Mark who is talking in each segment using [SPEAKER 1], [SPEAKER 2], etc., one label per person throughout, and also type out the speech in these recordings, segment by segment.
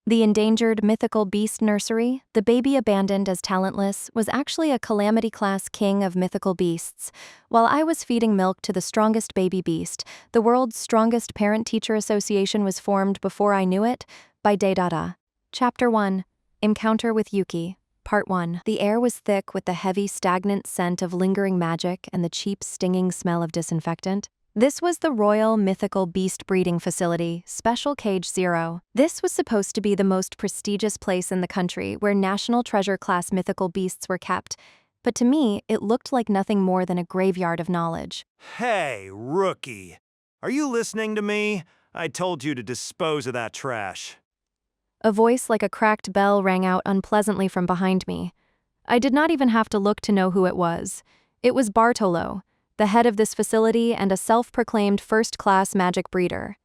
[SPEAKER 1] The endangered mythical beast nursery, the baby abandoned as talentless, was actually a Calamity-class king of mythical beasts. While I was feeding milk to the strongest baby beast, the world's strongest parent-teacher association was formed before I knew it, by Daedada. Chapter 1. Encounter with Yuki. Part 1. The air was thick with the heavy, stagnant scent of lingering magic and the cheap, stinging smell of disinfectant. This was the Royal Mythical Beast Breeding Facility, Special Cage 0. This was supposed to be the most prestigious place in the country where National Treasure-class mythical beasts were kept, but to me, it looked like nothing more than a graveyard of knowledge.
[SPEAKER 2] Hey, rookie. Are you listening to me? I told you to dispose of that trash.
[SPEAKER 1] A voice like a cracked bell rang out unpleasantly from behind me. I did not even have to look to know who it was. It was Bartolo, the head of this facility and a self-proclaimed first-class magic breeder.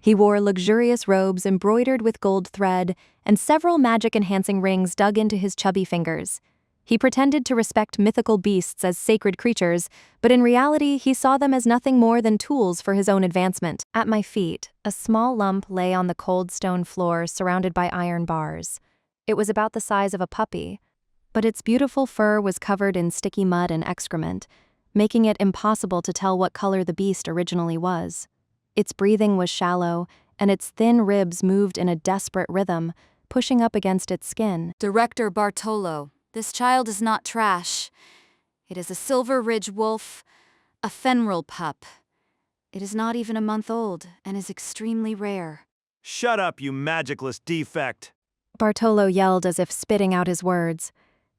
[SPEAKER 1] He wore luxurious robes embroidered with gold thread and several magic-enhancing rings dug into his chubby fingers. He pretended to respect mythical beasts as sacred creatures, but in reality he saw them as nothing more than tools for his own advancement. At my feet, a small lump lay on the cold stone floor surrounded by iron bars. It was about the size of a puppy, but its beautiful fur was covered in sticky mud and excrement, making it impossible to tell what color the beast originally was. Its breathing was shallow, and its thin ribs moved in a desperate rhythm, pushing up against its skin.
[SPEAKER 3] Director Bartolo, this child is not trash. It is a Silver Ridge wolf, a Fenrir pup. It is not even a month old, and is extremely rare.
[SPEAKER 2] Shut up, you magicless defect.
[SPEAKER 1] Bartolo yelled as if spitting out his words.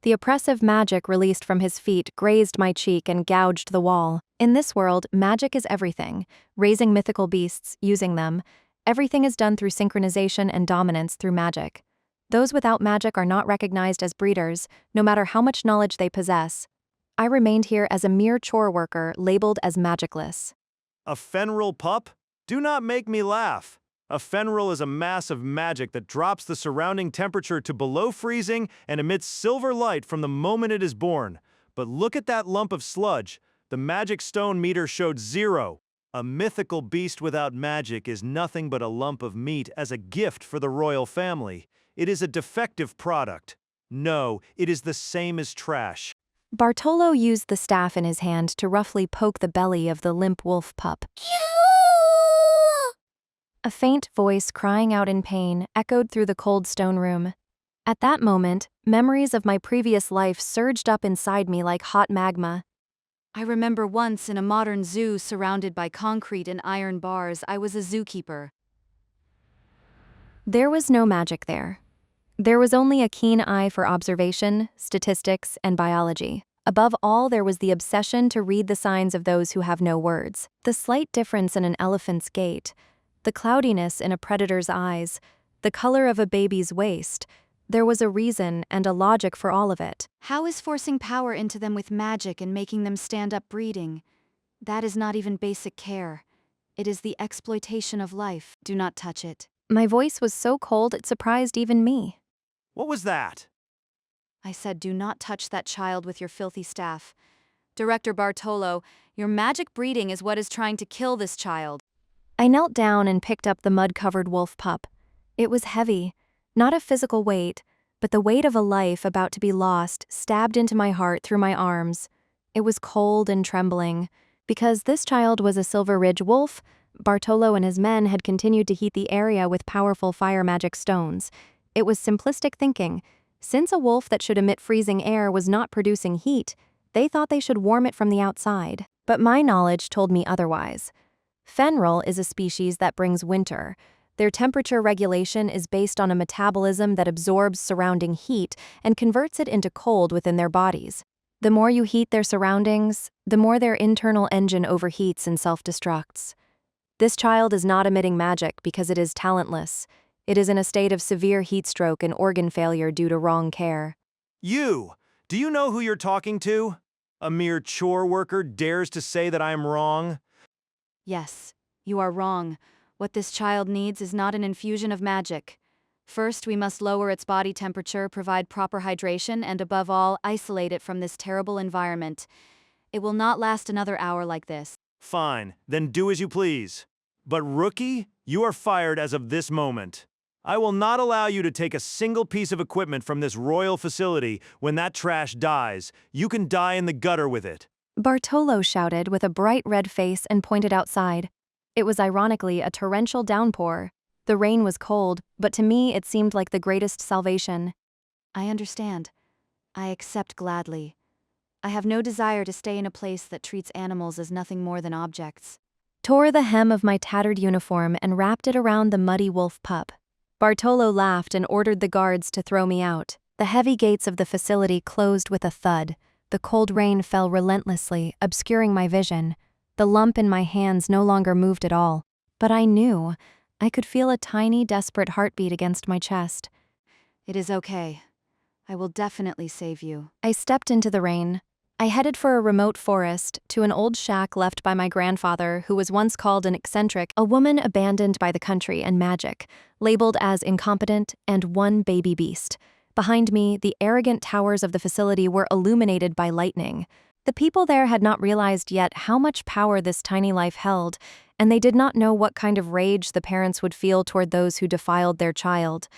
[SPEAKER 1] The oppressive magic released from his feet grazed my cheek and gouged the wall. In this world, magic is everything. Raising mythical beasts, using them. Everything is done through synchronization and dominance through magic. Those without magic are not recognized as breeders, no matter how much knowledge they possess. I remained here as a mere chore worker, labeled as magicless.
[SPEAKER 2] A Fenrir pup? Do not make me laugh. A Fenrir is a mass of magic that drops the surrounding temperature to below freezing and emits silver light from the moment it is born. But look at that lump of sludge. The magic stone meter showed 0. A mythical beast without magic is nothing but a lump of meat as a gift for the royal family. It is a defective product. No, it is the same as trash.
[SPEAKER 1] Bartolo used the staff in his hand to roughly poke the belly of the limp wolf pup. A faint voice crying out in pain echoed through the cold stone room. At that moment, memories of my previous life surged up inside me like hot magma.
[SPEAKER 3] I remember once in a modern zoo surrounded by concrete and iron bars, I was a zookeeper.
[SPEAKER 1] There was no magic there. There was only a keen eye for observation, statistics, and biology. Above all, there was the obsession to read the signs of those who have no words. The slight difference in an elephant's gait, the cloudiness in a predator's eyes, the color of a baby's waist. There was a reason and a logic for all of it.
[SPEAKER 3] How is forcing power into them with magic and making them stand up breeding? That is not even basic care. It is the exploitation of life. Do not touch it.
[SPEAKER 1] My voice was so cold it surprised even me.
[SPEAKER 2] What was that?
[SPEAKER 3] I said, do not touch that child with your filthy staff. Director Bartolo, your magic breeding is what is trying to kill this child.
[SPEAKER 1] I knelt down and picked up the mud-covered wolf pup. It was heavy, not a physical weight, but the weight of a life about to be lost stabbed into my heart through my arms. It was cold and trembling. Because this child was a Silver Ridge wolf, Bartolo and his men had continued to heat the area with powerful fire magic stones. It was simplistic thinking. Since a wolf that should emit freezing air was not producing heat, they thought they should warm it from the outside. But my knowledge told me otherwise. Fenrir is a species that brings winter. Their temperature regulation is based on a metabolism that absorbs surrounding heat and converts it into cold within their bodies. The more you heat their surroundings, the more their internal engine overheats and self-destructs. This child is not emitting magic because it is talentless. It is in a state of severe heat stroke and organ failure due to wrong care.
[SPEAKER 2] You! Do you know who you're talking to? A mere chore worker dares to say that I am wrong?
[SPEAKER 3] Yes, you are wrong. What this child needs is not an infusion of magic. First, we must lower its body temperature, provide proper hydration, and above all, isolate it from this terrible environment. It will not last another hour like this.
[SPEAKER 2] Fine, then do as you please. But rookie, you are fired as of this moment. I will not allow you to take a single piece of equipment from this royal facility. When that trash dies, you can die in the gutter with it.
[SPEAKER 1] Bartolo shouted with a bright red face and pointed outside. It was ironically a torrential downpour. The rain was cold, but to me it seemed like the greatest salvation.
[SPEAKER 3] I understand. I accept gladly. I have no desire to stay in a place that treats animals as nothing more than objects.
[SPEAKER 1] Tore the hem of my tattered uniform and wrapped it around the muddy wolf pup. Bartolo laughed and ordered the guards to throw me out. The heavy gates of the facility closed with a thud. The cold rain fell relentlessly, obscuring my vision. The lump in my hands no longer moved at all. But I knew. I could feel a tiny, desperate heartbeat against my chest.
[SPEAKER 3] It is okay. I will definitely save you.
[SPEAKER 1] I stepped into the rain. I headed for a remote forest, to an old shack left by my grandfather, who was once called an eccentric, a woman abandoned by the country and magic, labeled as incompetent, and one baby beast. Behind me, the arrogant towers of the facility were illuminated by lightning. The people there had not realized yet how much power this tiny life held, and they did not know what kind of rage the parents would feel toward those who defiled their child.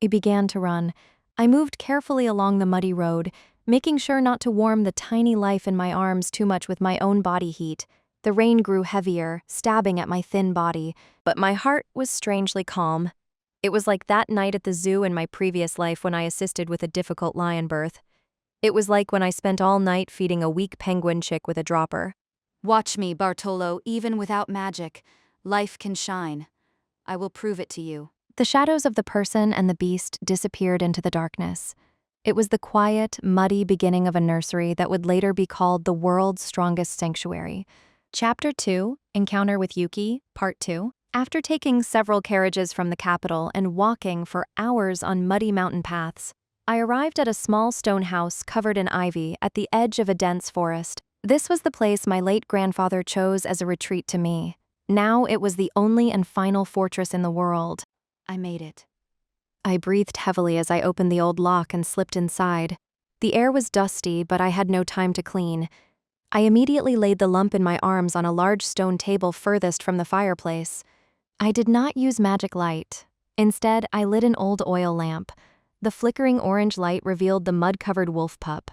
[SPEAKER 1] I began to run. I moved carefully along the muddy road, making sure not to warm the tiny life in my arms too much with my own body heat. The rain grew heavier, stabbing at my thin body, but my heart was strangely calm. It was like that night at the zoo in my previous life when I assisted with a difficult lion birth. It was like when I spent all night feeding a weak penguin chick with a dropper.
[SPEAKER 3] Watch me, Bartolo, even without magic. Life can shine. I will prove it to you.
[SPEAKER 1] The shadows of the person and the beast disappeared into the darkness. It was the quiet, muddy beginning of a nursery that would later be called the world's strongest sanctuary. Chapter 2, Encounter with Yuki, Part 2. After taking several carriages from the capital and walking for hours on muddy mountain paths, I arrived at a small stone house covered in ivy at the edge of a dense forest. This was the place my late grandfather chose as a retreat to me. Now it was the only and final fortress in the world.
[SPEAKER 3] I made it.
[SPEAKER 1] I breathed heavily as I opened the old lock and slipped inside. The air was dusty, but I had no time to clean. I immediately laid the lump in my arms on a large stone table furthest from the fireplace. I did not use magic light. Instead, I lit an old oil lamp. The flickering orange light revealed the mud-covered wolf pup.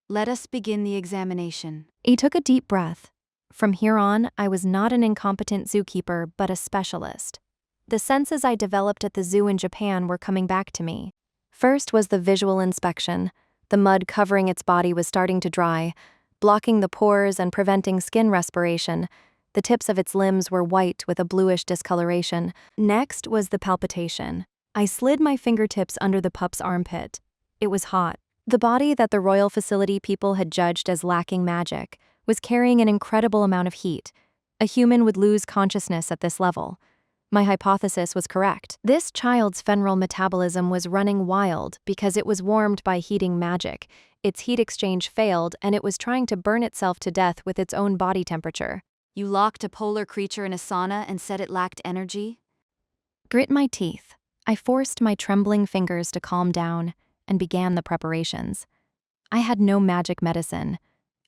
[SPEAKER 3] Let us begin the examination.
[SPEAKER 1] He took a deep breath. From here on, I was not an incompetent zookeeper, but a specialist. The senses I developed at the zoo in Japan were coming back to me. First was the visual inspection. The mud covering its body was starting to dry, blocking the pores and preventing skin respiration. The tips of its limbs were white with a bluish discoloration. Next was the palpitation. I slid my fingertips under the pup's armpit. It was hot. The body that the royal facility people had judged as lacking magic was carrying an incredible amount of heat. A human would lose consciousness at this level. My hypothesis was correct. This child's Fenrir metabolism was running wild because it was warmed by heating magic. Its heat exchange failed, and it was trying to burn itself to death with its own body temperature.
[SPEAKER 3] You locked a polar creature in a sauna and said it lacked energy?
[SPEAKER 1] Grit my teeth. I forced my trembling fingers to calm down and began the preparations. I had no magic medicine.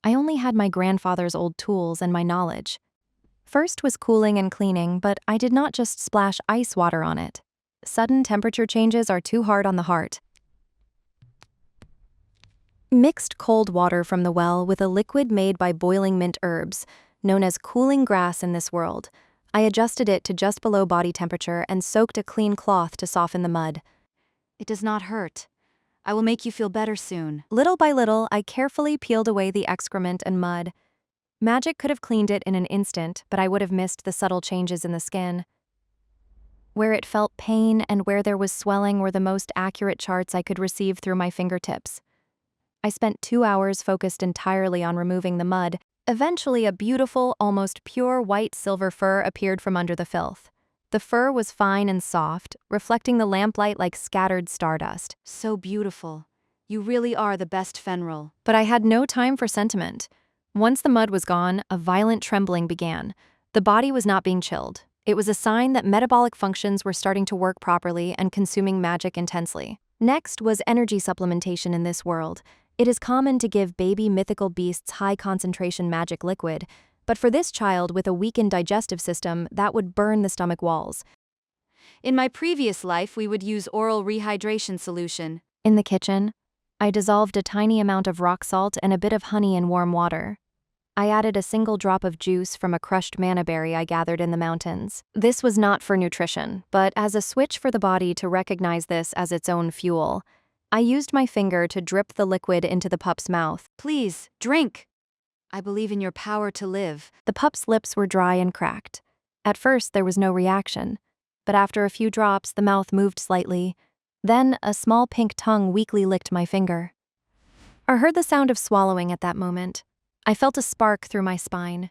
[SPEAKER 1] I only had my grandfather's old tools and my knowledge. First was cooling and cleaning, but I did not just splash ice water on it. Sudden temperature changes are too hard on the heart. Mixed cold water from the well with a liquid made by boiling mint herbs, known as cooling grass in this world. I adjusted it to just below body temperature and soaked a clean cloth to soften the mud.
[SPEAKER 3] It does not hurt. I will make you feel better soon.
[SPEAKER 1] Little by little, I carefully peeled away the excrement and mud. Magic could have cleaned it in an instant, but I would have missed the subtle changes in the skin. Where it felt pain and where there was swelling were the most accurate charts I could receive through my fingertips. I spent 2 hours focused entirely on removing the mud. Eventually, a beautiful, almost pure white silver fur appeared from under the filth. The fur was fine and soft, reflecting the lamplight like scattered stardust.
[SPEAKER 3] So beautiful. You really are the best Fenrir.
[SPEAKER 1] But I had no time for sentiment. Once the mud was gone, a violent trembling began. The body was not being chilled. It was a sign that metabolic functions were starting to work properly and consuming magic intensely. Next was energy supplementation in this world. It is common to give baby mythical beasts high-concentration magic liquid, but for this child with a weakened digestive system, that would burn the stomach walls.
[SPEAKER 3] In my previous life, we would use oral rehydration solution.
[SPEAKER 1] In the kitchen, I dissolved a tiny amount of rock salt and a bit of honey in warm water. I added a single drop of juice from a crushed manna berry I gathered in the mountains. This was not for nutrition, but as a switch for the body to recognize this as its own fuel. I used my finger to drip the liquid into the pup's mouth.
[SPEAKER 3] Please, drink. I believe in your power to live.
[SPEAKER 1] The pup's lips were dry and cracked. At first, there was no reaction, but after a few drops, the mouth moved slightly. Then, a small pink tongue weakly licked my finger. I heard the sound of swallowing at that moment. I felt a spark through my spine.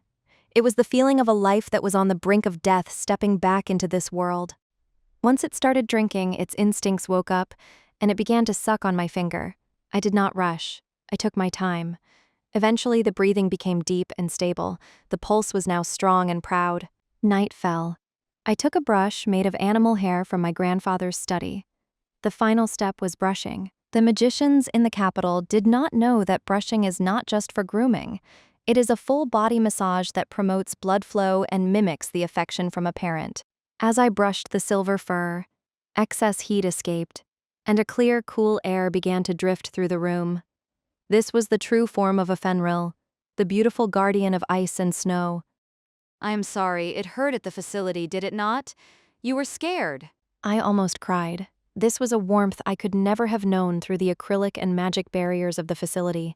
[SPEAKER 1] It was the feeling of a life that was on the brink of death stepping back into this world. Once it started drinking, its instincts woke up, and it began to suck on my finger. I did not rush. I took my time. Eventually, the breathing became deep and stable. The pulse was now strong and proud. Night fell. I took a brush made of animal hair from my grandfather's study. The final step was brushing. The magicians in the capital did not know that brushing is not just for grooming. It is a full body massage that promotes blood flow and mimics the affection from a parent. As I brushed the silver fur, excess heat escaped, and a clear, cool air began to drift through the room. This was the true form of a Fenrir, the beautiful guardian of ice and snow.
[SPEAKER 3] I am sorry, it hurt at the facility, did it not? You were scared.
[SPEAKER 1] I almost cried. This was a warmth I could never have known through the acrylic and magic barriers of the facility.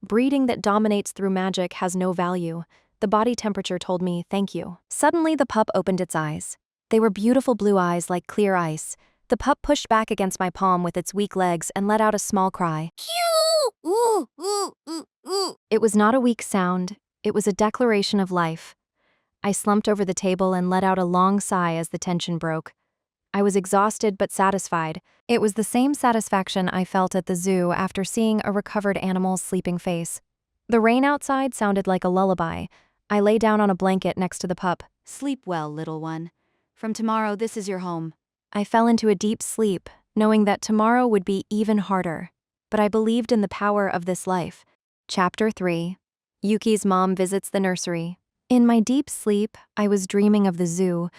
[SPEAKER 1] Breeding that dominates through magic has no value. The body temperature told me, thank you. Suddenly, the pup opened its eyes. They were beautiful blue eyes like clear ice. The pup pushed back against my palm with its weak legs and let out a small cry. It was not a weak sound. It was a declaration of life. I slumped over the table and let out a long sigh as the tension broke. I was exhausted but satisfied. It was the same satisfaction I felt at the zoo after seeing a recovered animal's sleeping face. The rain outside sounded like a lullaby. I lay down on a blanket next to the pup.
[SPEAKER 3] Sleep well, little one. From tomorrow, this is your home.
[SPEAKER 1] I fell into a deep sleep, knowing that tomorrow would be even harder. But I believed in the power of this life. Chapter 3. Yuki's mom visits the nursery. In my deep sleep, I was dreaming of the zoo,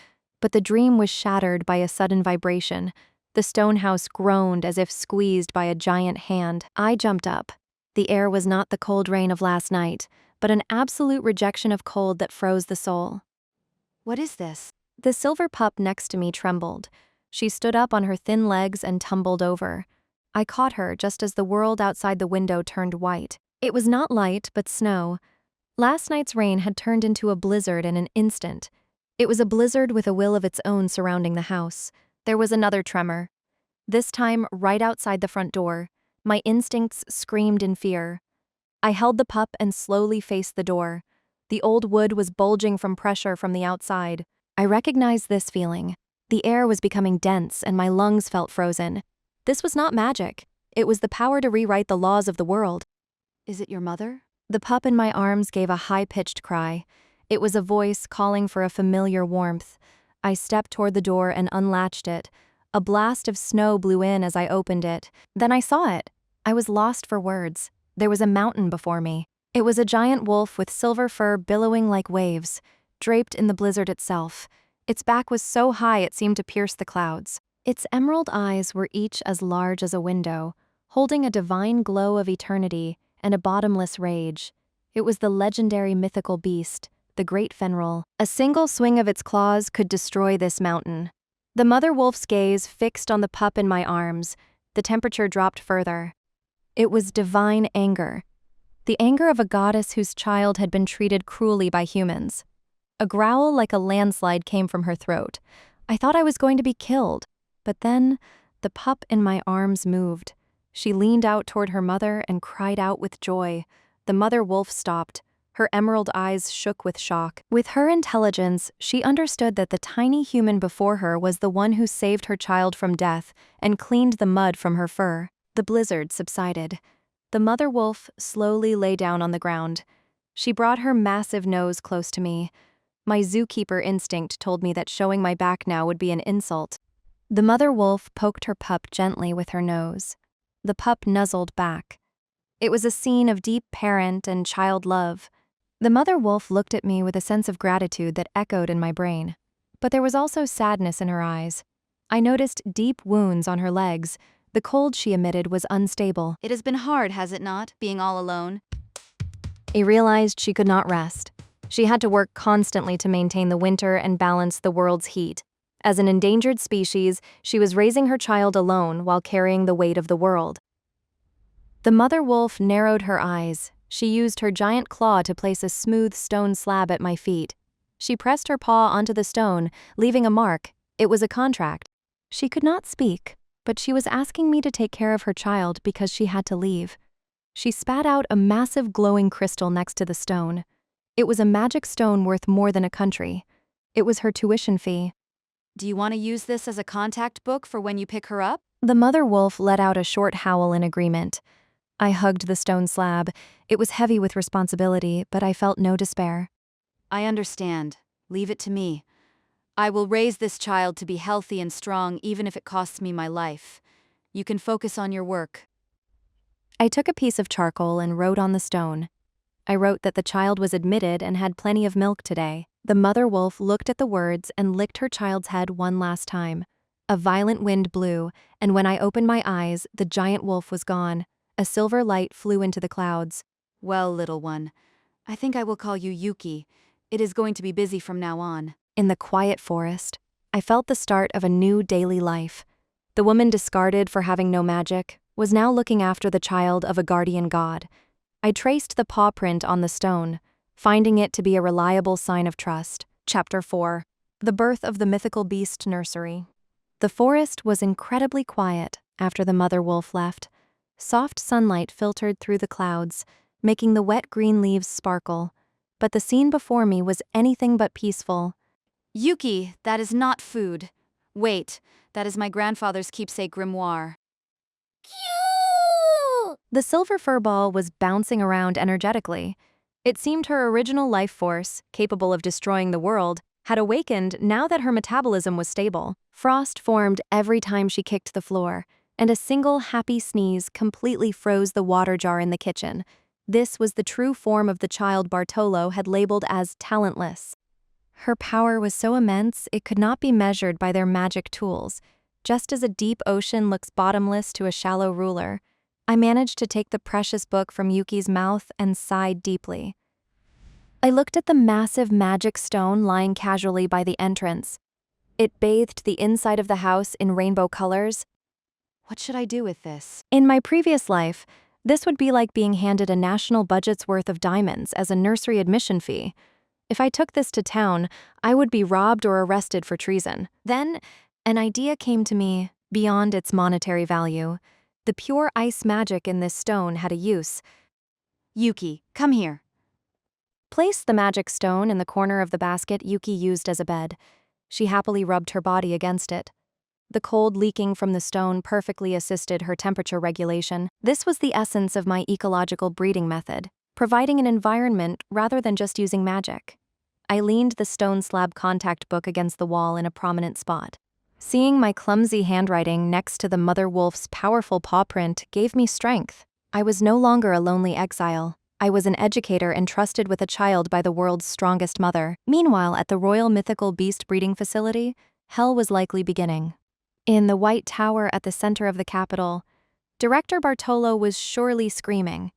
[SPEAKER 1] but the dream was shattered by a sudden vibration. The stone house groaned as if squeezed by a giant hand. I jumped up. The air was not the cold rain of last night, but an absolute rejection of cold that froze the soul.
[SPEAKER 3] What is this?
[SPEAKER 1] The silver pup next to me trembled. She stood up on her thin legs and tumbled over. I caught her just as the world outside the window turned white. It was not light, but snow. Last night's rain had turned into a blizzard in an instant. It was a blizzard with a will of its own surrounding the house. There was another tremor. This time, right outside the front door. My instincts screamed in fear. I held the pup and slowly faced the door. The old wood was bulging from pressure from the outside. I recognized this feeling. The air was becoming dense and my lungs felt frozen. This was not magic. It was the power to rewrite the laws of the world.
[SPEAKER 3] Is it your mother?
[SPEAKER 1] The pup in my arms gave a high-pitched cry. It was a voice calling for a familiar warmth. I stepped toward the door and unlatched it. A blast of snow blew in as I opened it. Then I saw it. I was lost for words. There was a mountain before me. It was a giant wolf with silver fur billowing like waves, draped in the blizzard itself. Its back was so high it seemed to pierce the clouds. Its emerald eyes were each as large as a window, holding a divine glow of eternity and a bottomless rage. It was the legendary mythical beast, the great Fenrir. A single swing of its claws could destroy this mountain. The mother wolf's gaze fixed on the pup in my arms. The temperature dropped further. It was divine anger. The anger of a goddess whose child had been treated cruelly by humans. A growl like a landslide came from her throat. I thought I was going to be killed. But then, the pup in my arms moved. She leaned out toward her mother and cried out with joy. The mother wolf stopped. Her emerald eyes shook with shock. With her intelligence, she understood that the tiny human before her was the one who saved her child from death and cleaned the mud from her fur. The blizzard subsided. The mother wolf slowly lay down on the ground. She brought her massive nose close to me. My zookeeper instinct told me that showing my back now would be an insult. The mother wolf poked her pup gently with her nose. The pup nuzzled back. It was a scene of deep parent and child love. The mother wolf looked at me with a sense of gratitude that echoed in my brain. But there was also sadness in her eyes. I noticed deep wounds on her legs. The cold she emitted was unstable.
[SPEAKER 3] It has been hard, has it not, being all alone?
[SPEAKER 1] I realized she could not rest. She had to work constantly to maintain the winter and balance the world's heat. As an endangered species, she was raising her child alone while carrying the weight of the world. The mother wolf narrowed her eyes. She used her giant claw to place a smooth stone slab at my feet. She pressed her paw onto the stone, leaving a mark. It was a contract. She could not speak, but she was asking me to take care of her child because she had to leave. She spat out a massive glowing crystal next to the stone. It was a magic stone worth more than a country. It was her tuition fee.
[SPEAKER 3] Do you want to use this as a contact book for when you pick her up?
[SPEAKER 1] The mother wolf let out a short howl in agreement. I hugged the stone slab. It was heavy with responsibility, but I felt no despair.
[SPEAKER 3] I understand. Leave it to me. I will raise this child to be healthy and strong even if it costs me my life. You can focus on your work.
[SPEAKER 1] I took a piece of charcoal and wrote on the stone. I wrote that the child was admitted and had plenty of milk today. The mother wolf looked at the words and licked her child's head one last time. A violent wind blew, and when I opened my eyes, the giant wolf was gone. A silver light flew into the clouds.
[SPEAKER 3] Well, little one, I think I will call you Yuki. It is going to be busy from now on.
[SPEAKER 1] In the quiet forest, I felt the start of a new daily life. The woman discarded for having no magic was now looking after the child of a guardian god. I traced the paw print on the stone, finding it to be a reliable sign of trust. Chapter 4. The Birth of the Mythical Beast Nursery. The forest was incredibly quiet after the mother wolf left. Soft sunlight filtered through the clouds, making the wet green leaves sparkle. But the scene before me was anything but peaceful.
[SPEAKER 3] Yuki, that is not food. Wait, that is my grandfather's keepsake grimoire.
[SPEAKER 1] The silver fur ball was bouncing around energetically. It seemed her original life force, capable of destroying the world, had awakened now that her metabolism was stable. Frost formed every time she kicked the floor, and a single happy sneeze completely froze the water jar in the kitchen. This was the true form of the child Bartolo had labeled as talentless. Her power was so immense it could not be measured by their magic tools. Just as a deep ocean looks bottomless to a shallow ruler, I managed to take the precious book from Yuki's mouth and sighed deeply. I looked at the massive magic stone lying casually by the entrance. It bathed the inside of the house in rainbow colors.
[SPEAKER 3] What should I do with this?
[SPEAKER 1] In my previous life, this would be like being handed a national budget's worth of diamonds as a nursery admission fee. If I took this to town, I would be robbed or arrested for treason. Then, an idea came to me beyond its monetary value. The pure ice magic in this stone had a use.
[SPEAKER 3] Yuki, come here.
[SPEAKER 1] Place the magic stone in the corner of the basket Yuki used as a bed. She happily rubbed her body against it. The cold leaking from the stone perfectly assisted her temperature regulation. This was the essence of my ecological breeding method, providing an environment rather than just using magic. I leaned the stone slab contact book against the wall in a prominent spot. Seeing my clumsy handwriting next to the mother wolf's powerful paw print gave me strength. I was no longer a lonely exile. I was an educator entrusted with a child by the world's strongest mother. Meanwhile, at the Royal Mythical Beast Breeding Facility, hell was likely beginning. In the white tower at the center of the capital, Director Bartolo was surely screaming.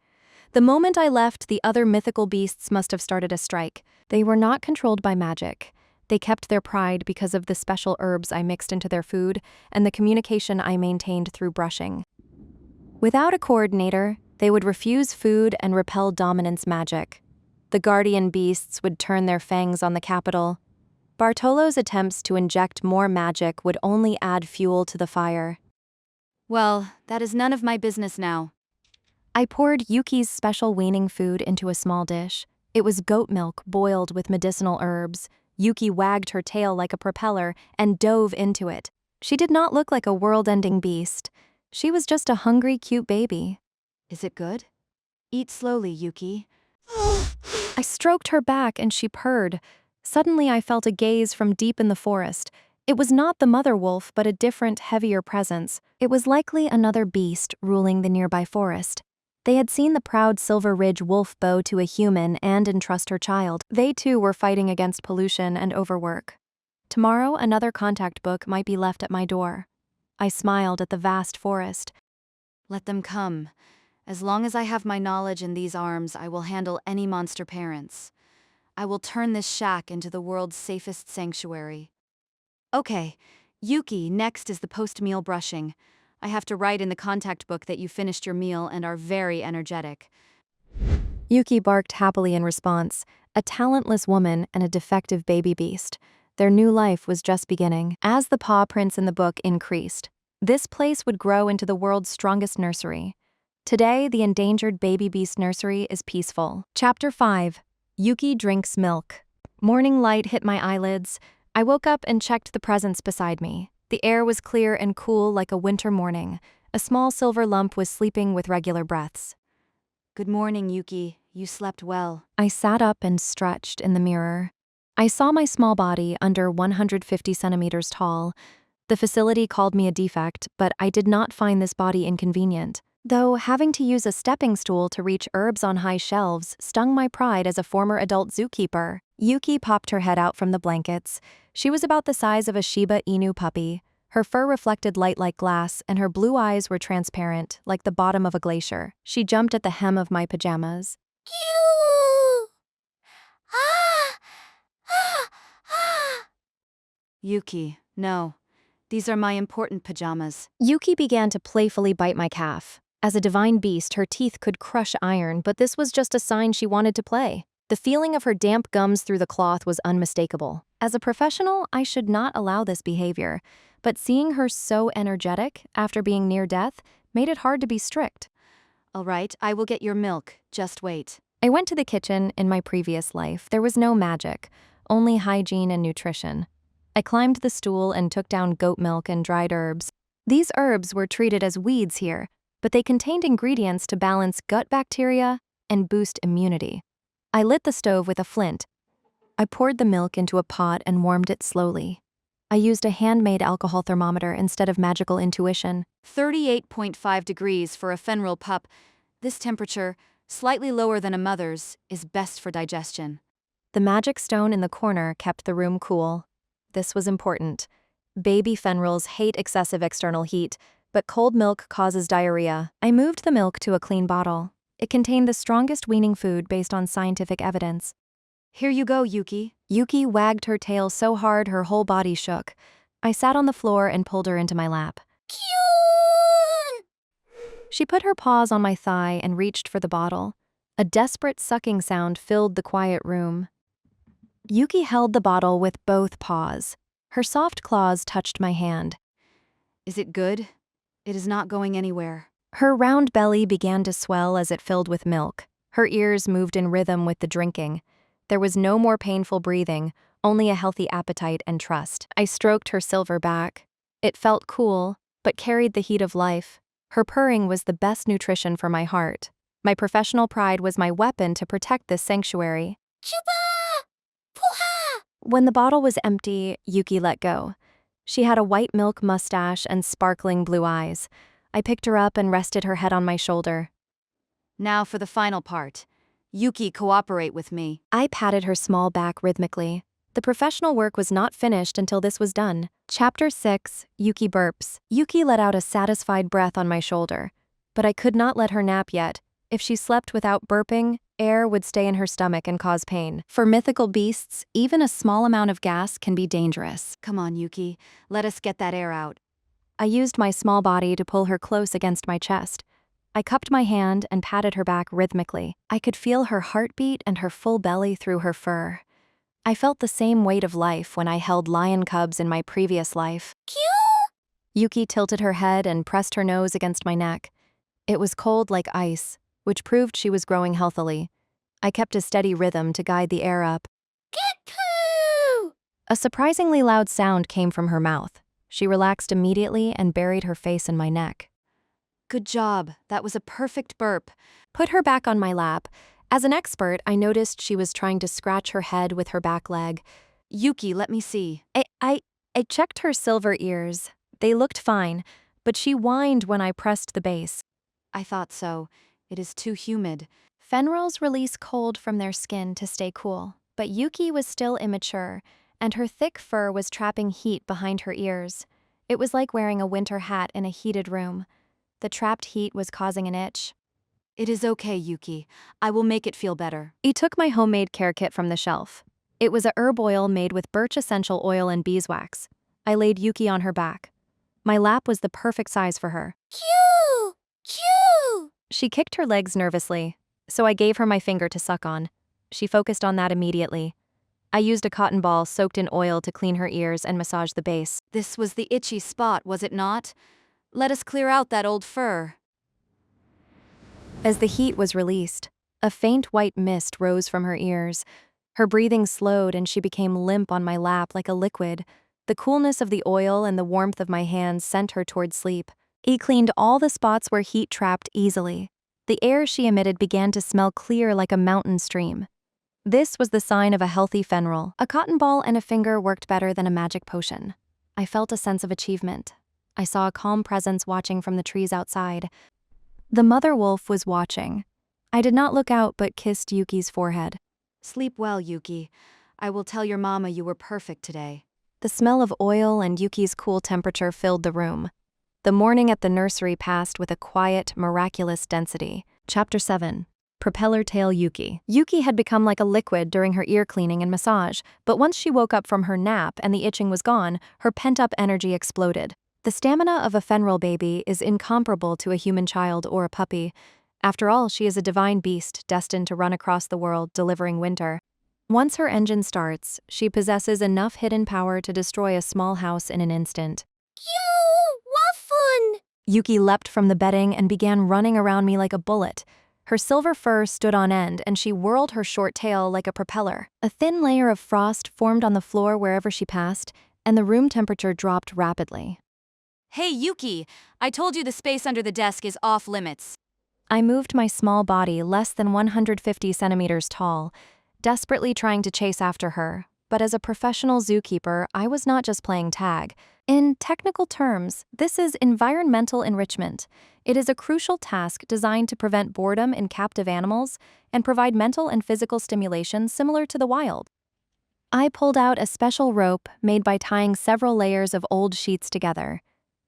[SPEAKER 1] The moment I left, the other mythical beasts must have started a strike. They were not controlled by magic. They kept their pride because of the special herbs I mixed into their food and the communication I maintained through brushing. Without a coordinator, they would refuse food and repel dominance magic. The guardian beasts would turn their fangs on the capital. Bartolo's attempts to inject more magic would only add fuel to the fire.
[SPEAKER 3] Well, that is none of my business now.
[SPEAKER 1] I poured Yuki's special weaning food into a small dish. It was goat milk boiled with medicinal herbs. Yuki wagged her tail like a propeller and dove into it. She did not look like a world-ending beast. She was just a hungry, cute baby.
[SPEAKER 3] Is it good? Eat slowly, Yuki.
[SPEAKER 1] I stroked her back and she purred. Suddenly I felt a gaze from deep in the forest. It was not the mother wolf, but a different, heavier presence. It was likely another beast ruling the nearby forest. They had seen the proud Silver Ridge wolf bow to a human and entrust her child. They too were fighting against pollution and overwork. Tomorrow, another contact book might be left at my door. I smiled at the vast forest.
[SPEAKER 3] Let them come. As long as I have my knowledge in these arms, I will handle any monster parents. I will turn this shack into the world's safest sanctuary. Okay, Yuki, next is the post-meal brushing. I have to write in the contact book that you finished your meal and are very energetic.
[SPEAKER 1] Yuki barked happily in response, a talentless woman and a defective baby beast. Their new life was just beginning. As the paw prints in the book increased, this place would grow into the world's strongest nursery. Today, the endangered baby beast nursery is peaceful. Chapter 5. Yuki drinks milk. Morning light hit my eyelids. I woke up and checked the presents beside me. The air was clear and cool like a winter morning. A small silver lump was sleeping with regular breaths.
[SPEAKER 3] Good morning, Yuki. You slept well.
[SPEAKER 1] I sat up and stretched in the mirror. I saw my small body under 150 centimeters tall. The facility called me a defect, but I did not find this body inconvenient. Though having to use a stepping stool to reach herbs on high shelves stung my pride as a former adult zookeeper. Yuki popped her head out from the blankets. She was about the size of a Shiba Inu puppy. Her fur reflected light like glass, and her blue eyes were transparent, like the bottom of a glacier. She jumped at the hem of my pajamas.
[SPEAKER 3] Yuki, no. These are my important pajamas.
[SPEAKER 1] Yuki began to playfully bite my calf. As a divine beast, her teeth could crush iron, but this was just a sign she wanted to play. The feeling of her damp gums through the cloth was unmistakable. As a professional, I should not allow this behavior, but seeing her so energetic after being near death made it hard to be strict.
[SPEAKER 3] All right, I will get your milk. Just wait.
[SPEAKER 1] I went to the kitchen in my previous life. There was no magic, only hygiene and nutrition. I climbed the stool and took down goat milk and dried herbs. These herbs were treated as weeds here, but they contained ingredients to balance gut bacteria and boost immunity. I lit the stove with a flint. I poured the milk into a pot and warmed it slowly. I used a handmade alcohol thermometer instead of magical intuition.
[SPEAKER 3] 38.5 degrees for a Fenrir pup. This temperature, slightly lower than a mother's, is best for digestion.
[SPEAKER 1] The magic stone in the corner kept the room cool. This was important. Baby Fenrils hate excessive external heat, but cold milk causes diarrhea. I moved the milk to a clean bottle. It contained the strongest weaning food based on scientific evidence.
[SPEAKER 3] Here you go, Yuki.
[SPEAKER 1] Yuki wagged her tail so hard her whole body shook. I sat on the floor and pulled her into my lap. She put her paws on my thigh and reached for the bottle. A desperate sucking sound filled the quiet room. Yuki held the bottle with both paws. Her soft claws touched my hand.
[SPEAKER 3] Is it good? It is not going anywhere.
[SPEAKER 1] Her round belly began to swell as it filled with milk. Her ears moved in rhythm with the drinking. There was no more painful breathing, only a healthy appetite and trust. I stroked her silver back. It felt cool, but carried the heat of life. Her purring was the best nutrition for my heart. My professional pride was my weapon to protect this sanctuary. When the bottle was empty, Yuki let go. She had a white milk mustache and sparkling blue eyes. I picked her up and rested her head on my shoulder.
[SPEAKER 3] Now for the final part. Yuki, cooperate with me.
[SPEAKER 1] I patted her small back rhythmically. The professional work was not finished until this was done. Chapter 6, Yuki burps. Yuki let out a satisfied breath on my shoulder. But I could not let her nap yet. If she slept without burping, air would stay in her stomach and cause pain. For mythical beasts, even a small amount of gas can be dangerous.
[SPEAKER 3] Come on, Yuki. Let us get that air out.
[SPEAKER 1] I used my small body to pull her close against my chest. I cupped my hand and patted her back rhythmically. I could feel her heartbeat and her full belly through her fur. I felt the same weight of life when I held lion cubs in my previous life. Yuki tilted her head and pressed her nose against my neck. It was cold like ice, which proved she was growing healthily. I kept a steady rhythm to guide the air up.
[SPEAKER 4] Get poo!
[SPEAKER 1] A surprisingly loud sound came from her mouth. She relaxed immediately and buried her face in my neck.
[SPEAKER 3] Good job. That was a perfect burp.
[SPEAKER 1] Put her back on my lap. As an expert, I noticed she was trying to scratch her head with her back leg.
[SPEAKER 3] Yuki, let me see.
[SPEAKER 1] I checked her silver ears. They looked fine, but she whined when I pressed the base.
[SPEAKER 3] I thought so. It is too humid.
[SPEAKER 1] Fenrils release cold from their skin to stay cool, but Yuki was still immature, and her thick fur was trapping heat behind her ears. It was like wearing a winter hat in a heated room. The trapped heat was causing an itch.
[SPEAKER 3] It is okay, Yuki. I will make it feel better.
[SPEAKER 1] He took my homemade care kit from the shelf. It was a herb oil made with birch essential oil and beeswax. I laid Yuki on her back. My lap was the perfect size for her.
[SPEAKER 4] Choo! Choo!
[SPEAKER 1] She kicked her legs nervously, so I gave her my finger to suck on. She focused on that immediately. I used a cotton ball soaked in oil to clean her ears and massage the base.
[SPEAKER 3] This was the itchy spot, was it not? Let us clear out that old fur.
[SPEAKER 1] As the heat was released, a faint white mist rose from her ears. Her breathing slowed and she became limp on my lap like a liquid. The coolness of the oil and the warmth of my hands sent her toward sleep. He cleaned all the spots where heat trapped easily. The air she emitted began to smell clear like a mountain stream. This was the sign of a healthy Fenrir. A cotton ball and a finger worked better than a magic potion. I felt a sense of achievement. I saw a calm presence watching from the trees outside. The mother wolf was watching. I did not look out but kissed Yuki's forehead.
[SPEAKER 3] Sleep well, Yuki. I will tell your mama you were perfect today.
[SPEAKER 1] The smell of oil and Yuki's cool temperature filled the room. The morning at the nursery passed with a quiet, miraculous density. Chapter 7. Propeller Tail Yuki. Yuki had become like a liquid during her ear cleaning and massage, but once she woke up from her nap and the itching was gone, her pent-up energy exploded. The stamina of a Fenrir baby is incomparable to a human child or a puppy. After all, she is a divine beast destined to run across the world delivering winter. Once her engine starts, she possesses enough hidden power to destroy a small house in an instant.
[SPEAKER 4] Yoo! What fun!
[SPEAKER 1] Yuki leapt from the bedding and began running around me like a bullet. Her silver fur stood on end and she whirled her short tail like a propeller. A thin layer of frost formed on the floor wherever she passed, and the room temperature dropped rapidly.
[SPEAKER 3] Hey, Yuki! I told you the space under the desk is off limits.
[SPEAKER 1] I moved my small body less than 150 centimeters tall, desperately trying to chase after her, but as a professional zookeeper, I was not just playing tag. In technical terms, this is environmental enrichment. It is a crucial task designed to prevent boredom in captive animals and provide mental and physical stimulation similar to the wild. I pulled out a special rope made by tying several layers of old sheets together.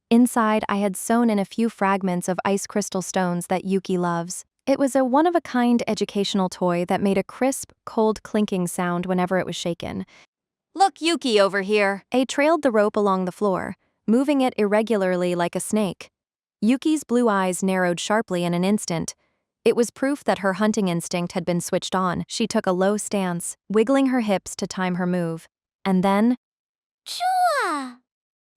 [SPEAKER 1] Inside, I had sewn in a few fragments of ice crystal stones that Yuki loves. It was a one-of-a-kind educational toy that made a crisp, cold clinking sound whenever it was shaken.
[SPEAKER 3] Look, Yuki over here.
[SPEAKER 1] I trailed the rope along the floor, moving it irregularly like a snake. Yuki's blue eyes narrowed sharply in an instant. It was proof that her hunting instinct had been switched on. She took a low stance, wiggling her hips to time her move. And then,
[SPEAKER 4] Chua!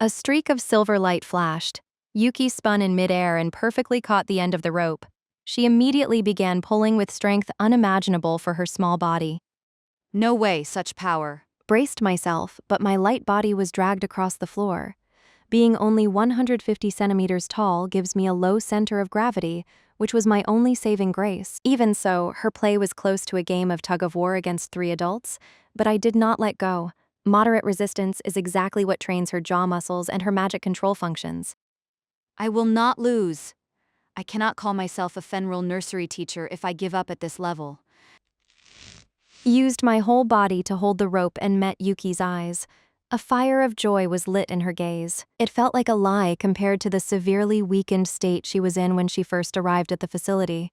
[SPEAKER 1] a streak of silver light flashed. Yuki spun in midair and perfectly caught the end of the rope. She immediately began pulling with strength unimaginable for her small body.
[SPEAKER 3] No way, such power.
[SPEAKER 1] Braced myself, but my light body was dragged across the floor. Being only 150 centimeters tall gives me a low center of gravity, which was my only saving grace. Even so, her play was close to a game of tug-of-war against 3 adults, but I did not let go. Moderate resistance is exactly what trains her jaw muscles and her magic control functions.
[SPEAKER 3] I will not lose. I cannot call myself a Fenrir nursery teacher if I give up at this level.
[SPEAKER 1] Used my whole body to hold the rope and met Yuki's eyes. A fire of joy was lit in her gaze. It felt like a lie compared to the severely weakened state she was in when she first arrived at the facility.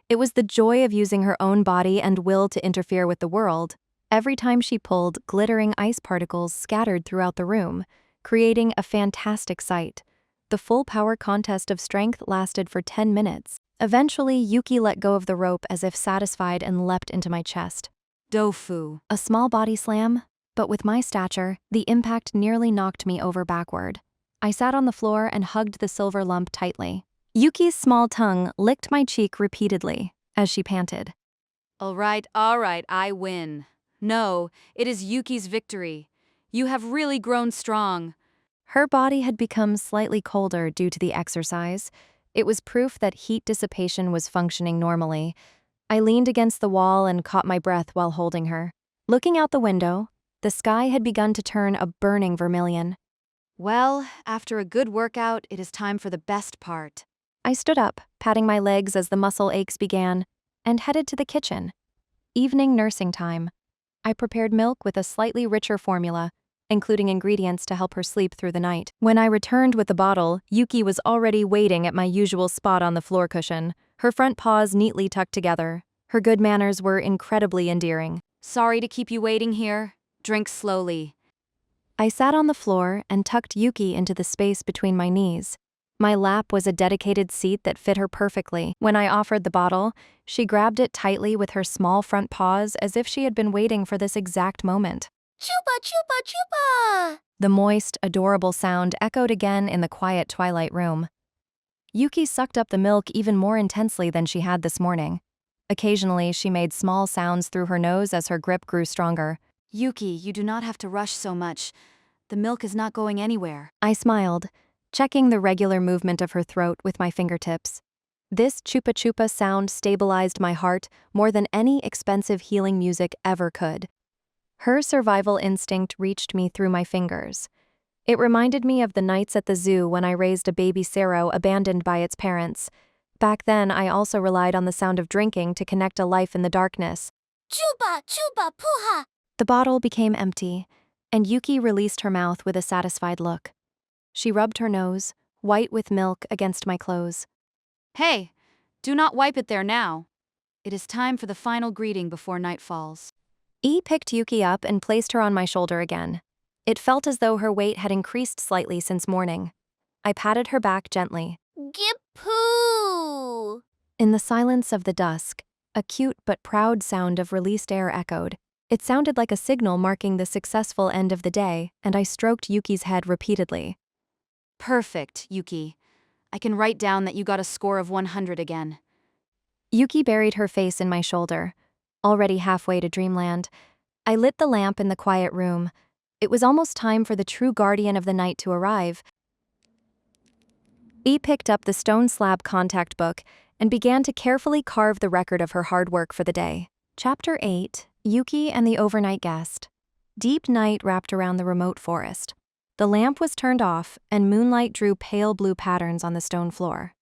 [SPEAKER 1] It was the joy of using her own body and will to interfere with the world. Every time she pulled, glittering ice particles scattered throughout the room, creating a fantastic sight. The full power contest of strength lasted for 10 minutes. Eventually, Yuki let go of the rope as if satisfied and leapt into my chest.
[SPEAKER 3] Dofu.
[SPEAKER 1] A small body slam, but with my stature, the impact nearly knocked me over backward. I sat on the floor and hugged the silver lump tightly. Yuki's small tongue licked my cheek repeatedly as she panted.
[SPEAKER 3] All right, I win. No, it is Yuki's victory. You have really grown strong.
[SPEAKER 1] Her body had become slightly colder due to the exercise. It was proof that heat dissipation was functioning normally. I leaned against the wall and caught my breath while holding her. Looking out the window, the sky had begun to turn a burning vermilion.
[SPEAKER 3] Well, after a good workout, it is time for the best part.
[SPEAKER 1] I stood up, patting my legs as the muscle aches began, and headed to the kitchen. Evening nursing time. I prepared milk with a slightly richer formula, including ingredients to help her sleep through the night. When I returned with the bottle, Yuki was already waiting at my usual spot on the floor cushion, her front paws neatly tucked together. Her good manners were incredibly endearing.
[SPEAKER 3] Sorry to keep you waiting here. Drink slowly.
[SPEAKER 1] I sat on the floor and tucked Yuki into the space between my knees. My lap was a dedicated seat that fit her perfectly. When I offered the bottle, she grabbed it tightly with her small front paws as if she had been waiting for this exact moment.
[SPEAKER 4] Chupa, chupa, chupa.
[SPEAKER 1] The moist, adorable sound echoed again in the quiet twilight room. Yuki sucked up the milk even more intensely than she had this morning. Occasionally, she made small sounds through her nose as her grip grew stronger.
[SPEAKER 3] Yuki, you do not have to rush so much. The milk is not going anywhere.
[SPEAKER 1] I smiled, checking the regular movement of her throat with my fingertips. This chupa chupa sound stabilized my heart more than any expensive healing music ever could. Her survival instinct reached me through my fingers. It reminded me of the nights at the zoo when I raised a baby Sero abandoned by its parents. Back then, I also relied on the sound of drinking to connect a life in the darkness.
[SPEAKER 4] Chupa, chupa, puha.
[SPEAKER 1] The bottle became empty, and Yuki released her mouth with a satisfied look. She rubbed her nose, white with milk, against my clothes.
[SPEAKER 3] Hey, do not wipe it there now. It is time for the final greeting before night falls.
[SPEAKER 1] E picked Yuki up and placed her on my shoulder again. It felt as though her weight had increased slightly since morning. I patted her back gently.
[SPEAKER 4] Gip poo.
[SPEAKER 1] In the silence of the dusk, a cute but proud sound of released air echoed. It sounded like a signal marking the successful end of the day, and I stroked Yuki's head repeatedly.
[SPEAKER 3] Perfect, Yuki. I can write down that you got a score of 100 again.
[SPEAKER 1] Yuki buried her face in my shoulder, already halfway to dreamland. I lit the lamp in the quiet room. It was almost time for the true guardian of the night to arrive. E picked up the stone slab contact book and began to carefully carve the record of her hard work for the day. Chapter 8, Yuki and the Overnight Guest. Deep night wrapped around the remote forest. The lamp was turned off, and moonlight drew pale blue patterns on the stone floor.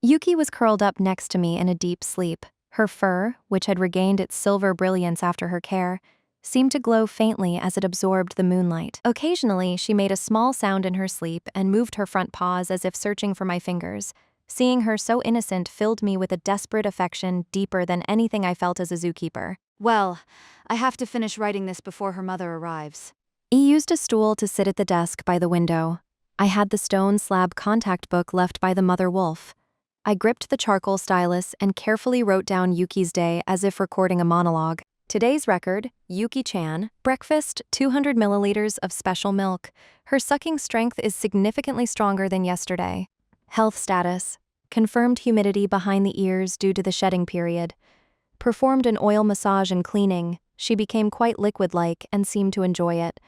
[SPEAKER 1] Yuki was curled up next to me in a deep sleep. Her fur, which had regained its silver brilliance after her care, seemed to glow faintly as it absorbed the moonlight. Occasionally, she made a small sound in her sleep and moved her front paws as if searching for my fingers. Seeing her so innocent filled me with a desperate affection deeper than anything I felt as a zookeeper.
[SPEAKER 3] Well, I have to finish writing this before her mother arrives.
[SPEAKER 1] E used a stool to sit at the desk by the window. I had the stone slab contact book left by the mother wolf. I gripped the charcoal stylus and carefully wrote down Yuki's day as if recording a monologue. Today's record, Yuki-chan, breakfast, 200 milliliters of special milk. Her sucking strength is significantly stronger than yesterday. Health status, confirmed humidity behind the ears due to the shedding period. Performed an oil massage and cleaning. She became quite liquid-like and seemed to enjoy it.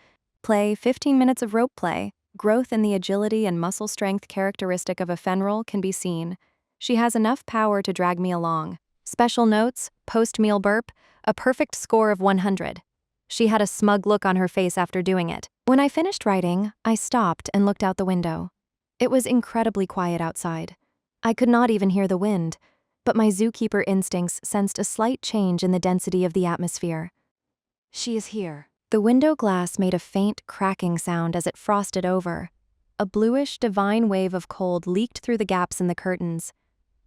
[SPEAKER 1] Play, 15 minutes of rope play. Growth in the agility and muscle strength characteristic of a Fenrir can be seen. She has enough power to drag me along. Special notes, post-meal burp, a perfect score of 100. She had a smug look on her face after doing it. When I finished writing, I stopped and looked out the window. It was incredibly quiet outside. I could not even hear the wind, but my zookeeper instincts sensed a slight change in the density of the atmosphere.
[SPEAKER 3] She is here.
[SPEAKER 1] The window glass made a faint cracking sound as it frosted over. A bluish, divine wave of cold leaked through the gaps in the curtains.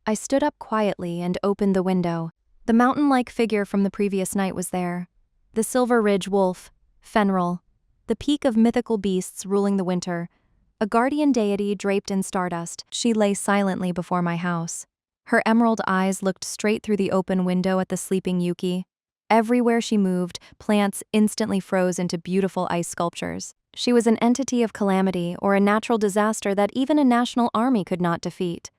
[SPEAKER 1] I stood up quietly and opened the window. The mountain-like figure from the previous night was there. The Silver Ridge wolf, Fenrir, the peak of mythical beasts ruling the winter. A guardian deity draped in stardust, she lay silently before my house. Her emerald eyes looked straight through the open window at the sleeping Yuki. Everywhere she moved, plants instantly froze into beautiful ice sculptures. She was an entity of calamity or a natural disaster that even a national army could not defeat.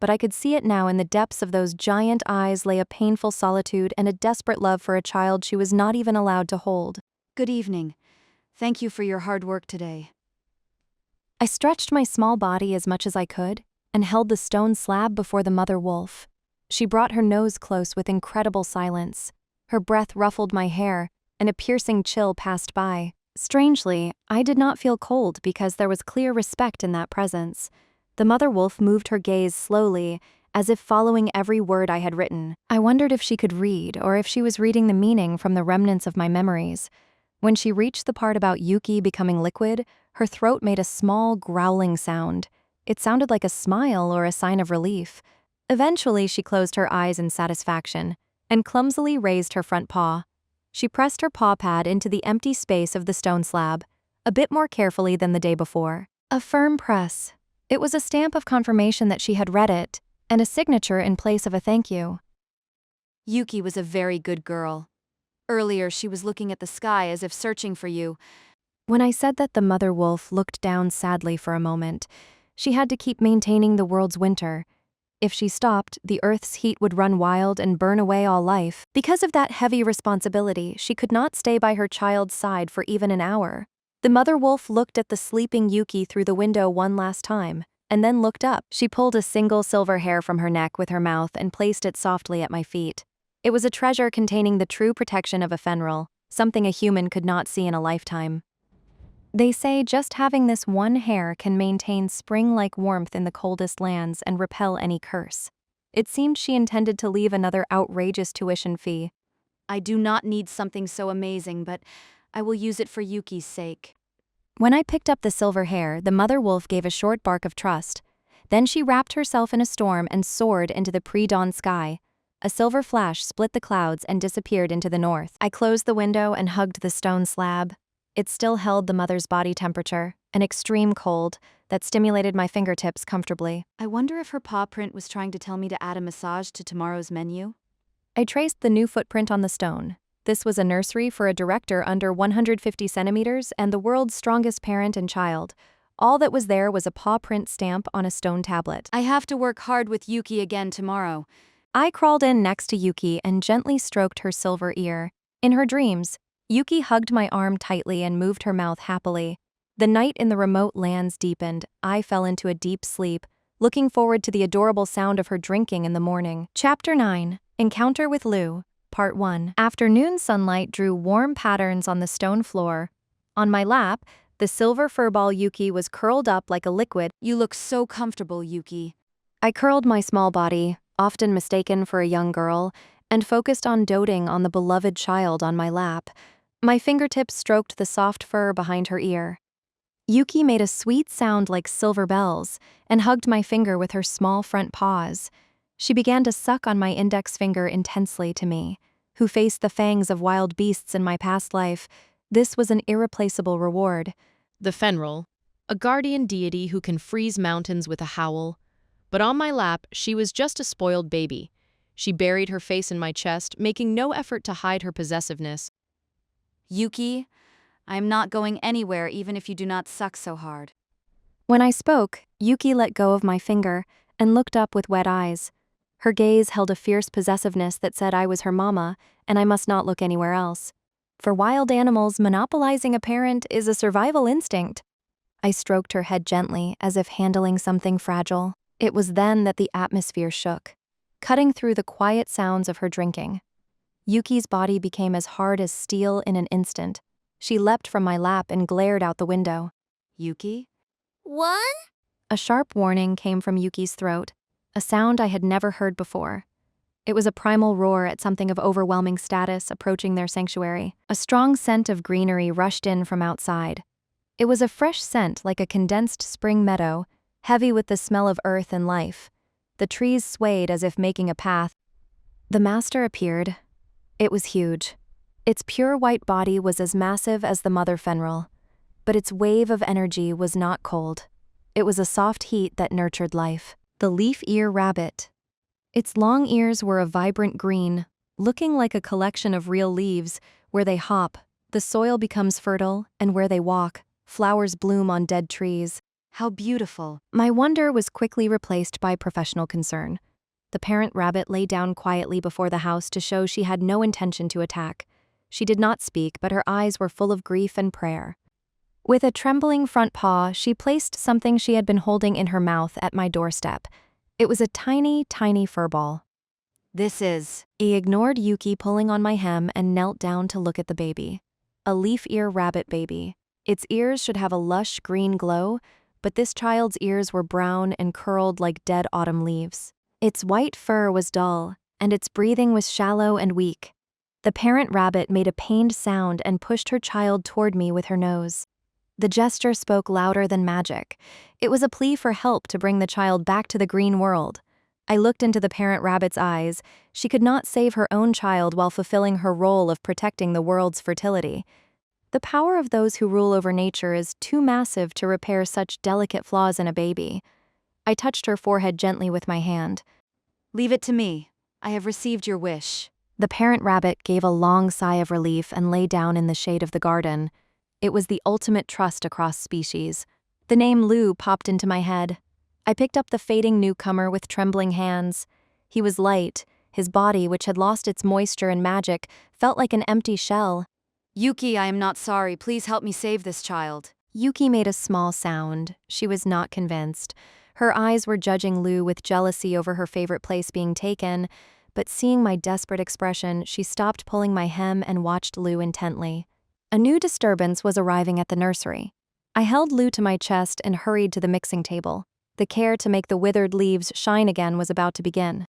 [SPEAKER 1] But I could see it now. In the depths of those giant eyes lay a painful solitude and a desperate love for a child she was not even allowed to hold.
[SPEAKER 3] Good evening. Thank you for your hard work today.
[SPEAKER 1] I stretched my small body as much as I could and held the stone slab before the mother wolf. She brought her nose close with incredible silence. Her breath ruffled my hair, and a piercing chill passed by. Strangely, I did not feel cold because there was clear respect in that presence. The mother wolf moved her gaze slowly, as if following every word I had written. I wondered if she could read, or if she was reading the meaning from the remnants of my memories. When she reached the part about Yuki becoming liquid, her throat made a small, growling sound. It sounded like a smile or a sign of relief. Eventually, she closed her eyes in satisfaction and clumsily raised her front paw. She pressed her paw pad into the empty space of the stone slab, a bit more carefully than the day before. A firm press. It was a stamp of confirmation that she had read it, and a signature in place of a thank you.
[SPEAKER 3] Yuki was a very good girl. Earlier, she was looking at the sky as if searching for you.
[SPEAKER 1] When I said that, the mother wolf looked down sadly for a moment. She had to keep maintaining the world's winter. If she stopped, the Earth's heat would run wild and burn away all life. Because of that heavy responsibility, she could not stay by her child's side for even an hour. The mother wolf looked at the sleeping Yuki through the window one last time, and then looked up. She pulled a single silver hair from her neck with her mouth and placed it softly at my feet. It was a treasure containing the true protection of a Fenrir, something a human could not see in a lifetime. They say just having this one hair can maintain spring-like warmth in the coldest lands and repel any curse. It seemed she intended to leave another outrageous tuition fee.
[SPEAKER 3] I do not need something so amazing, but I will use it for Yuki's sake.
[SPEAKER 1] When I picked up the silver hair, the mother wolf gave a short bark of trust. Then she wrapped herself in a storm and soared into the pre-dawn sky. A silver flash split the clouds and disappeared into the north. I closed the window and hugged the stone slab. It still held the mother's body temperature, an extreme cold that stimulated my fingertips comfortably.
[SPEAKER 3] I wonder if her paw print was trying to tell me to add a massage to tomorrow's menu?
[SPEAKER 1] I traced the new footprint on the stone. This was a nursery for a director under 150 centimeters and the world's strongest parent and child. All that was there was a paw print stamp on a stone tablet.
[SPEAKER 3] I have to work hard with Yuki again tomorrow.
[SPEAKER 1] I crawled in next to Yuki and gently stroked her silver ear. In her dreams, Yuki hugged my arm tightly and moved her mouth happily. The night in the remote lands deepened. I fell into a deep sleep, looking forward to the adorable sound of her drinking in the morning. Chapter 9. Encounter with Lou. Part 1. Afternoon sunlight drew warm patterns on the stone floor. On my lap, the silver furball Yuki was curled up like a liquid.
[SPEAKER 3] You look so comfortable, Yuki.
[SPEAKER 1] I curled my small body, often mistaken for a young girl, and focused on doting on the beloved child on my lap. My fingertips stroked the soft fur behind her ear. Yuki made a sweet sound like silver bells and hugged my finger with her small front paws. She began to suck on my index finger intensely. To me, who faced the fangs of wild beasts in my past life, this was an irreplaceable reward.
[SPEAKER 5] The Fenrir, a guardian deity who can freeze mountains with a howl. But on my lap, she was just a spoiled baby. She buried her face in my chest, making no effort to hide her possessiveness.
[SPEAKER 3] Yuki, I am not going anywhere even if you do not suck so hard.
[SPEAKER 1] When I spoke, Yuki let go of my finger and looked up with wet eyes. Her gaze held a fierce possessiveness that said I was her mama and I must not look anywhere else. For wild animals, monopolizing a parent is a survival instinct. I stroked her head gently, as if handling something fragile. It was then that the atmosphere shook, cutting through the quiet sounds of her drinking. Yuki's body became as hard as steel in an instant. She leapt from my lap and glared out the window.
[SPEAKER 3] Yuki?
[SPEAKER 4] One?
[SPEAKER 1] A sharp warning came from Yuki's throat, a sound I had never heard before. It was a primal roar at something of overwhelming status approaching their sanctuary. A strong scent of greenery rushed in from outside. It was a fresh scent like a condensed spring meadow, heavy with the smell of earth and life. The trees swayed as if making a path. The master appeared. It was huge. Its pure white body was as massive as the mother Fenrir, but its wave of energy was not cold. It was a soft heat that nurtured life. The leaf-ear rabbit. Its long ears were a vibrant green, looking like a collection of real leaves. Where they hop, the soil becomes fertile, and where they walk, flowers bloom on dead trees.
[SPEAKER 3] How beautiful.
[SPEAKER 1] My wonder was quickly replaced by professional concern. The parent rabbit lay down quietly before the house to show she had no intention to attack. She did not speak, but her eyes were full of grief and prayer. With a trembling front paw, she placed something she had been holding in her mouth at my doorstep. It was a tiny, tiny furball.
[SPEAKER 3] This is...
[SPEAKER 1] He ignored Yuki pulling on my hem and knelt down to look at the baby. A leaf-ear rabbit baby. Its ears should have a lush green glow, but this child's ears were brown and curled like dead autumn leaves. Its white fur was dull, and its breathing was shallow and weak. The parent rabbit made a pained sound and pushed her child toward me with her nose. The gesture spoke louder than magic. It was a plea for help to bring the child back to the green world. I looked into the parent rabbit's eyes. She could not save her own child while fulfilling her role of protecting the world's fertility. The power of those who rule over nature is too massive to repair such delicate flaws in a baby. I touched her forehead gently with my hand.
[SPEAKER 3] Leave it to me. I have received your wish.
[SPEAKER 1] The parent rabbit gave a long sigh of relief and lay down in the shade of the garden. It was the ultimate trust across species. The name Lou popped into my head. I picked up the fading newcomer with trembling hands. He was light. His body, which had lost its moisture and magic, felt like an empty shell.
[SPEAKER 3] Yuki, I am not sorry. Please help me save this child.
[SPEAKER 1] Yuki made a small sound. She was not convinced. Her eyes were judging Lou with jealousy over her favorite place being taken, but seeing my desperate expression, she stopped pulling my hem and watched Lou intently. A new disturbance was arriving at the nursery. I held Lou to my chest and hurried to the mixing table. The care to make the withered leaves shine again was about to begin.